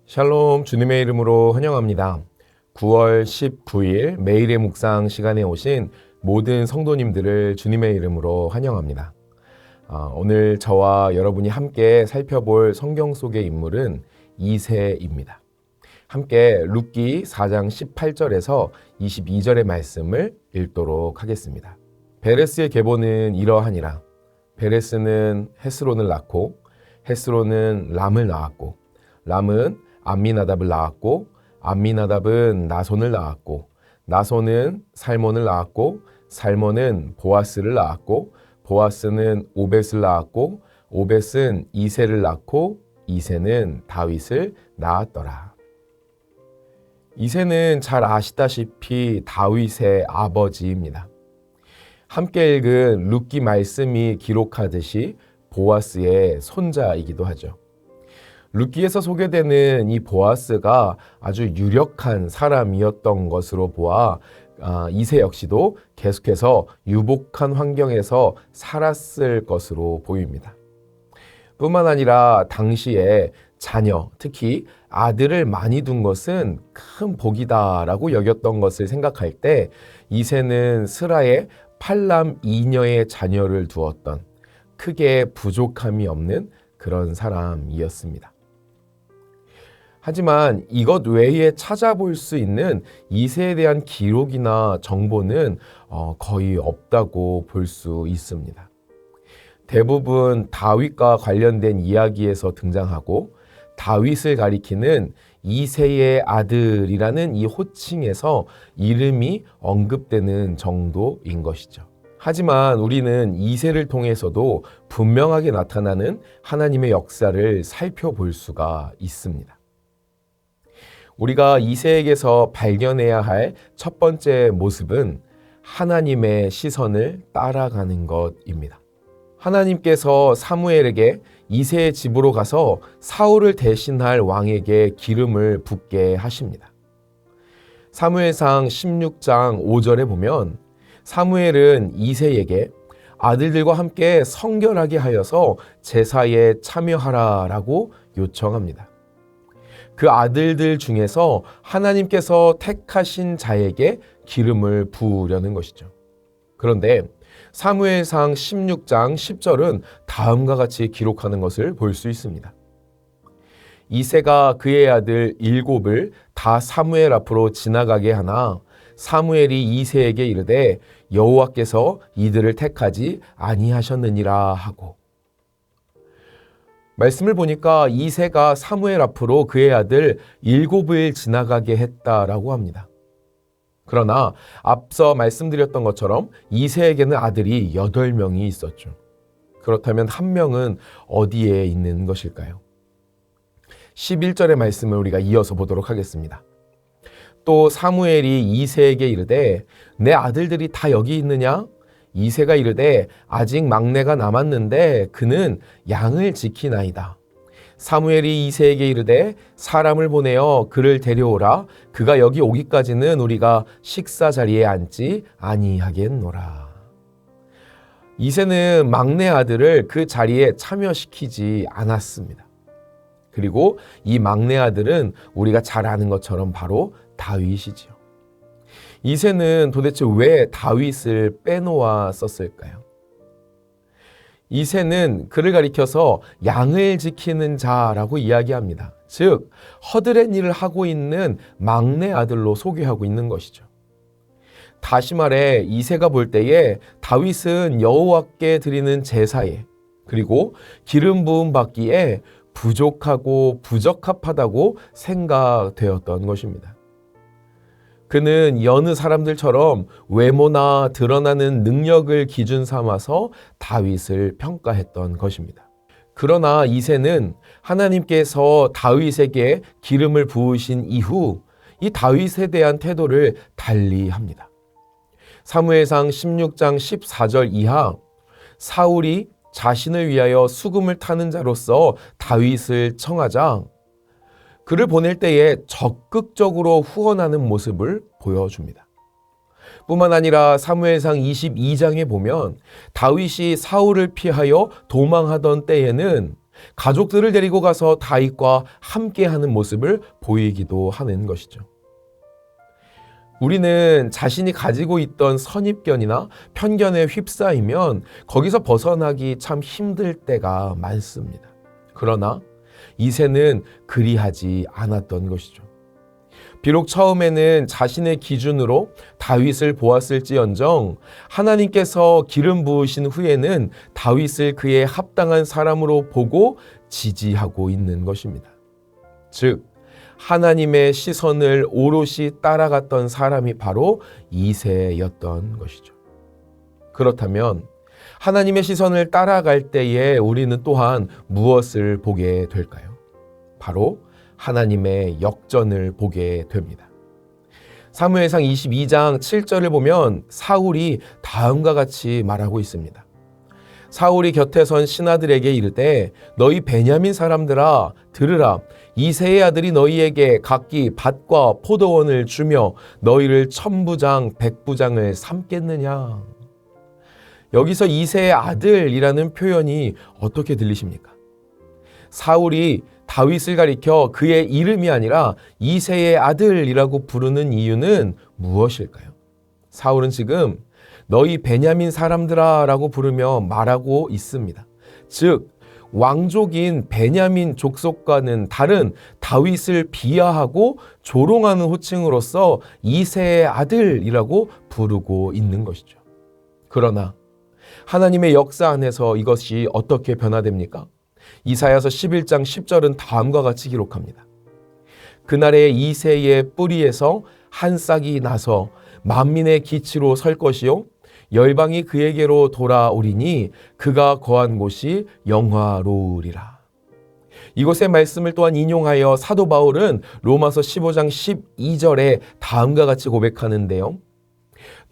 샬롬, 주님의 이름으로 환영합니다. 9월 19일 매일의 묵상 시간에 오신 모든 성도님들을 주님의 이름으로 환영합니다. 오늘 저와 여러분이 함께 살펴볼 성경 속의 인물은 이새입니다. 함께 룻기 4장 18절에서 22절의 말씀을 읽도록 하겠습니다. 베레스의 계보는 이러하니라. 베레스는 헤스론을 낳고 헤스론은 람을 낳았고 람은 암미나답을 낳았고 암미나답은 나손을 낳았고 나손은 살몬을 낳았고 살몬은 보아스를 낳았고 보아스는 오벳을 낳았고 오벳은 이새를 낳고 이새는 다윗을 낳았더라. 이새는 잘 아시다시피 다윗의 아버지입니다. 함께 읽은 룻기 말씀이 기록하듯이 보아스의 손자이기도 하죠. 룻기에서 소개되는 이 보아스가 아주 유력한 사람이었던 것으로 보아 이새 역시도 계속해서 유복한 환경에서 살았을 것으로 보입니다. 뿐만 아니라 당시에 자녀, 특히 아들을 많이 둔 것은 큰 복이다라고 여겼던 것을 생각할 때 이새는 스라의 8남 2녀의 자녀를 두었던 크게 부족함이 없는 그런 사람이었습니다. 하지만 이것 외에 찾아볼 수 있는 이새에 대한 기록이나 정보는 거의 없다고 볼 수 있습니다. 대부분 다윗과 관련된 이야기에서 등장하고 다윗을 가리키는 이새의 아들이라는 이 호칭에서 이름이 언급되는 정도인 것이죠. 하지만 우리는 이새를 통해서도 분명하게 나타나는 하나님의 역사를 살펴볼 수가 있습니다. 우리가 이새에게서 발견해야 할 첫 번째 모습은 하나님의 시선을 따라가는 것입니다. 하나님께서 사무엘에게 이새의 집으로 가서 사울을 대신할 왕에게 기름을 붓게 하십니다. 사무엘상 16장 5절에 보면 사무엘은 이새에게 아들들과 함께 성결하게 하여서 제사에 참여하라라고 요청합니다. 그 아들들 중에서 하나님께서 택하신 자에게 기름을 부으려는 것이죠. 그런데 사무엘상 16장 10절은 다음과 같이 기록하는 것을 볼 수 있습니다. 이새가 그의 아들 7을 다 사무엘 앞으로 지나가게 하나 사무엘이 이새에게 이르되 여호와께서 이들을 택하지 아니하셨느니라 하고, 말씀을 보니까 이새가 사무엘 앞으로 그의 아들 7을 지나가게 했다라고 합니다. 그러나 앞서 말씀드렸던 것처럼 이새에게는 아들이 8명이 있었죠. 그렇다면 한 명은 어디에 있는 것일까요? 11절의 말씀을 우리가 이어서 보도록 하겠습니다. 또 사무엘이 이새에게 이르되 내 아들들이 다 여기 있느냐? 이새가 이르되 아직 막내가 남았는데 그는 양을 지키나이다. 사무엘이 이새에게 이르되 사람을 보내어 그를 데려오라. 그가 여기 오기까지는 우리가 식사 자리에 앉지 아니하겠노라. 이새는 막내 아들을 그 자리에 참여시키지 않았습니다. 그리고 이 막내 아들은 우리가 잘 아는 것처럼 바로 다윗이지요. 이새는 도대체 왜 다윗을 빼놓았었을까요? 이새는 그를 가리켜서 양을 지키는 자라고 이야기합니다. 즉 허드렛 일을 하고 있는 막내 아들로 소개하고 있는 것이죠. 다시 말해 이새가 볼 때에 다윗은 여호와께 드리는 제사에 그리고 기름 부음 받기에 부족하고 부적합하다고 생각되었던 것입니다. 그는 여느 사람들처럼 외모나 드러나는 능력을 기준 삼아서 다윗을 평가했던 것입니다. 그러나 이새는 하나님께서 다윗에게 기름을 부으신 이후 이 다윗에 대한 태도를 달리합니다. 사무엘상 16장 14절 이하 사울이 자신을 위하여 수금을 타는 자로서 다윗을 청하자 그를 보낼 때에 적극적으로 후원하는 모습을 보여줍니다. 뿐만 아니라 사무엘상 22장에 보면 다윗이 사울을 피하여 도망하던 때에는 가족들을 데리고 가서 다윗과 함께하는 모습을 보이기도 하는 것이죠. 우리는 자신이 가지고 있던 선입견이나 편견에 휩싸이면 거기서 벗어나기 참 힘들 때가 많습니다. 그러나 이새는 그리하지 않았던 것이죠. 비록 처음에는 자신의 기준으로 다윗을 보았을지언정 하나님께서 기름 부으신 후에는 다윗을 그에 합당한 사람으로 보고 지지하고 있는 것입니다. 즉 하나님의 시선을 오롯이 따라갔던 사람이 바로 이새였던 것이죠. 그렇다면 하나님의 시선을 따라갈 때에 우리는 또한 무엇을 보게 될까요? 바로 하나님의 역전을 보게 됩니다. 사무엘상 22장 7절을 보면 사울이 다음과 같이 말하고 있습니다. 사울이 곁에 선 신하들에게 이르되 너희 베냐민 사람들아 들으라. 이새의 아들이 너희에게 각기 밭과 포도원을 주며 너희를 천부장 백부장을 삼겠느냐. 여기서 이새의 아들이라는 표현이 어떻게 들리십니까? 사울이 다윗을 가리켜 그의 이름이 아니라 이새의 아들이라고 부르는 이유는 무엇일까요? 사울은 지금 너희 베냐민 사람들아 라고 부르며 말하고 있습니다. 즉 왕족인 베냐민 족속과는 다른 다윗을 비하하고 조롱하는 호칭으로서 이새의 아들이라고 부르고 있는 것이죠. 그러나 하나님의 역사 안에서 이것이 어떻게 변화됩니까? 이사야서 11장 10절은 다음과 같이 기록합니다. 그날에 이새의 뿌리에서 한 싹이 나서 만민의 기치로 설 것이요 열방이 그에게로 돌아오리니 그가 거한 곳이 영화로우리라. 이곳의 말씀을 또한 인용하여 사도 바울은 로마서 15장 12절에 다음과 같이 고백하는데요.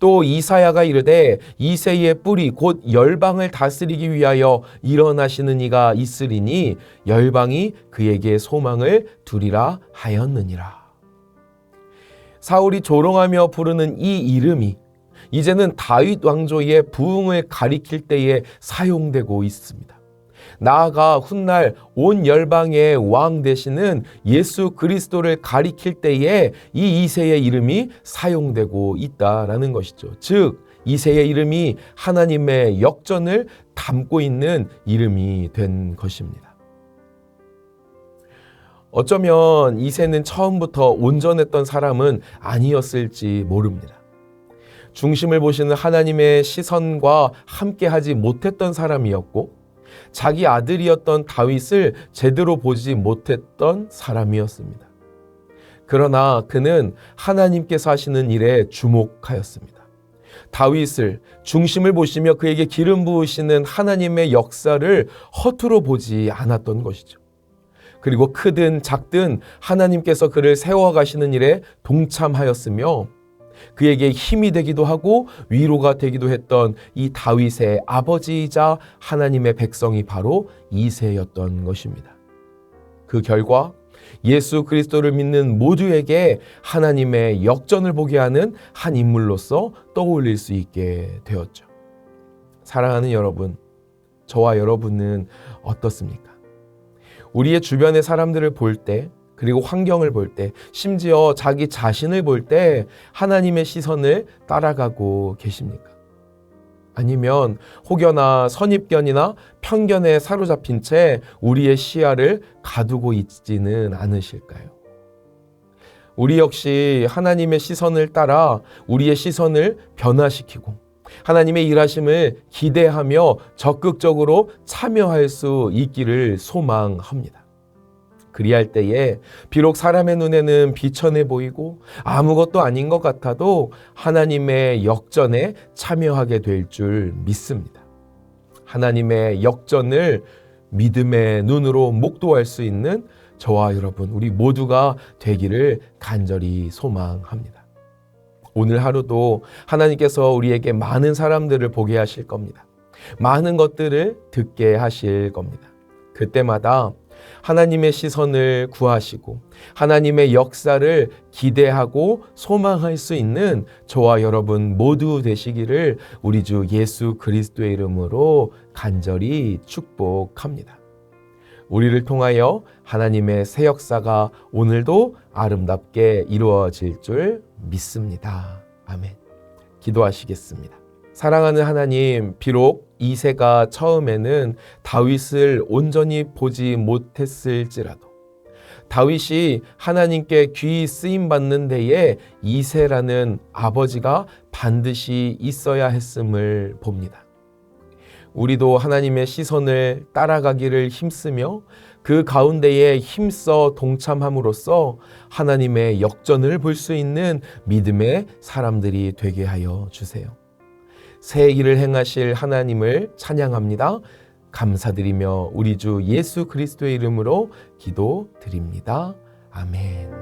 또 이사야가 이르되 이새의 뿌리 곧 열방을 다스리기 위하여 일어나시는 이가 있으리니 열방이 그에게 소망을 두리라 하였느니라. 사울이 조롱하며 부르는 이 이름이 이제는 다윗 왕조의 부흥을 가리킬 때에 사용되고 있습니다. 나아가 훗날 온 열방의 왕 되시는 예수 그리스도를 가리킬 때에 이 이새의 이름이 사용되고 있다라는 것이죠. 즉 이새의 이름이 하나님의 역전을 담고 있는 이름이 된 것입니다. 어쩌면 이새는 처음부터 온전했던 사람은 아니었을지 모릅니다. 중심을 보시는 하나님의 시선과 함께하지 못했던 사람이었고 자기 아들이었던 다윗을 제대로 보지 못했던 사람이었습니다. 그러나 그는 하나님께서 하시는 일에 주목하였습니다. 다윗을 중심을 보시며 그에게 기름 부으시는 하나님의 역사를 허투루 보지 않았던 것이죠. 그리고 크든 작든 하나님께서 그를 세워가시는 일에 동참하였으며 그에게 힘이 되기도 하고 위로가 되기도 했던 이 다윗의 아버지이자 하나님의 백성이 바로 이새였던 것입니다. 그 결과 예수 그리스도를 믿는 모두에게 하나님의 역전을 보게 하는 한 인물로서 떠올릴 수 있게 되었죠. 사랑하는 여러분, 저와 여러분은 어떻습니까? 우리의 주변의 사람들을 볼 때, 그리고 환경을 볼 때, 심지어 자기 자신을 볼 때 하나님의 시선을 따라가고 계십니까? 아니면 혹여나 선입견이나 편견에 사로잡힌 채 우리의 시야를 가두고 있지는 않으실까요? 우리 역시 하나님의 시선을 따라 우리의 시선을 변화시키고 하나님의 일하심을 기대하며 적극적으로 참여할 수 있기를 소망합니다. 그리할 때에 비록 사람의 눈에는 비천해 보이고 아무것도 아닌 것 같아도 하나님의 역전에 참여하게 될 줄 믿습니다. 하나님의 역전을 믿음의 눈으로 목도할 수 있는 저와 여러분, 우리 모두가 되기를 간절히 소망합니다. 오늘 하루도 하나님께서 우리에게 많은 사람들을 보게 하실 겁니다. 많은 것들을 듣게 하실 겁니다. 그때마다 하나님의 시선을 구하시고 하나님의 역사를 기대하고 소망할 수 있는 저와 여러분 모두 되시기를 우리 주 예수 그리스도의 이름으로 간절히 축복합니다. 우리를 통하여 하나님의 새 역사가 오늘도 아름답게 이루어질 줄 믿습니다. 아멘. 기도하시겠습니다. 사랑하는 하나님, 비록 이새가 처음에는 다윗을 온전히 보지 못했을지라도 다윗이 하나님께 귀히 쓰임받는 데에 이새라는 아버지가 반드시 있어야 했음을 봅니다. 우리도 하나님의 시선을 따라가기를 힘쓰며 그 가운데에 힘써 동참함으로써 하나님의 역전을 볼 수 있는 믿음의 사람들이 되게 하여 주세요. 새 일을 행하실 하나님을 찬양합니다. 감사드리며 우리 주 예수 그리스도의 이름으로 기도드립니다. 아멘.